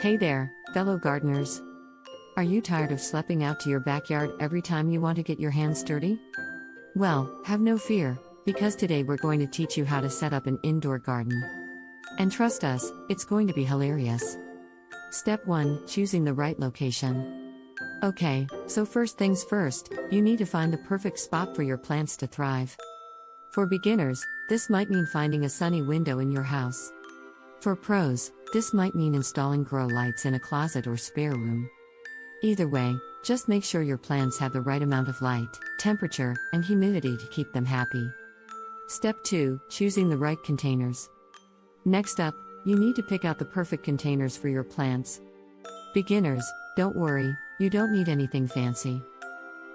Hey there, fellow gardeners. Are you tired of schlepping out to your backyard every time you want to get your hands dirty? Well, have no fear, because today we're going to teach you how to set up an indoor garden. And trust us, it's going to be hilarious. Step 1, choosing the right location. Okay, so first things first, you need to find the perfect spot for your plants to thrive. For beginners, this might mean finding a sunny window in your house. For pros, this might mean installing grow lights in a closet or spare room. Either way, just make sure your plants have the right amount of light, temperature, and humidity to keep them happy. Step 2, choosing the right containers. Next up, you need to pick out the perfect containers for your plants. Beginners, don't worry, you don't need anything fancy.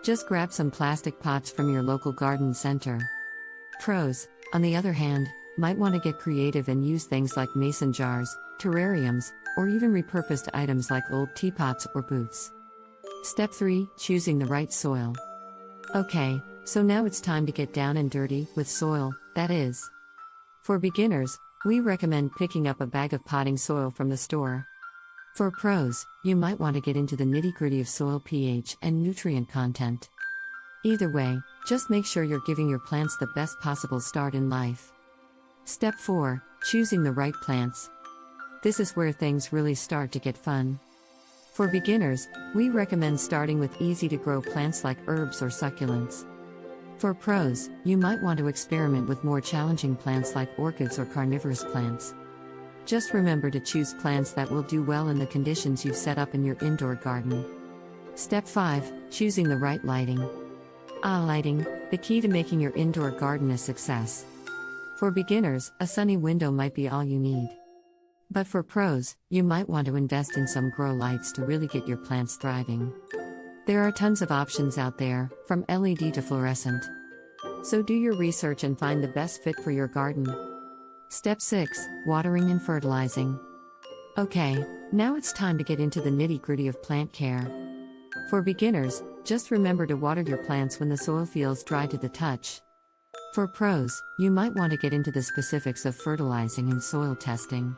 Just grab some plastic pots from your local garden center. Pros, on the other hand, might want to get creative and use things like mason jars, terrariums, or even repurposed items like old teapots or booths. Step 3, choosing the right soil. Okay, so now it's time to get down and dirty, with soil, that is. For beginners, we recommend picking up a bag of potting soil from the store. For pros, you might want to get into the nitty-gritty of soil pH and nutrient content. Either way, just make sure you're giving your plants the best possible start in life. Step 4, choosing the right plants. This is where things really start to get fun. For beginners, we recommend starting with easy-to-grow plants like herbs or succulents. For pros, you might want to experiment with more challenging plants like orchids or carnivorous plants. Just remember to choose plants that will do well in the conditions you've set up in your indoor garden. Step 5, choosing the right lighting. Lighting, the key to making your indoor garden a success. For beginners, a sunny window might be all you need. But for pros, you might want to invest in some grow lights to really get your plants thriving. There are tons of options out there, from LED to fluorescent. So do your research and find the best fit for your garden. Step 6, watering and fertilizing. Okay, now it's time to get into the nitty-gritty of plant care. For beginners, just remember to water your plants when the soil feels dry to the touch. For pros, you might want to get into the specifics of fertilizing and soil testing.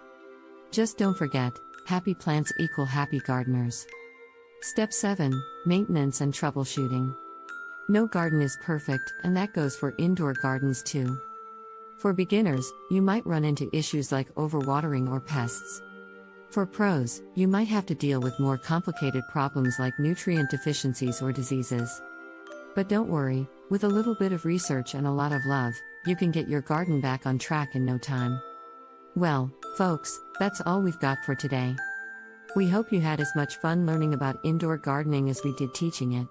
Just don't forget, happy plants equal happy gardeners. Step 7, maintenance and troubleshooting. No garden is perfect, and that goes for indoor gardens too. For beginners, you might run into issues like overwatering or pests. For pros, you might have to deal with more complicated problems like nutrient deficiencies or diseases. But don't worry, with a little bit of research and a lot of love, you can get your garden back on track in no time. Well, folks, that's all we've got for today. We hope you had as much fun learning about indoor gardening as we did teaching it.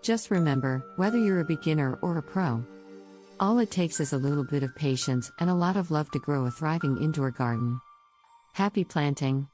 Just remember, whether you're a beginner or a pro, all it takes is a little bit of patience and a lot of love to grow a thriving indoor garden. Happy planting!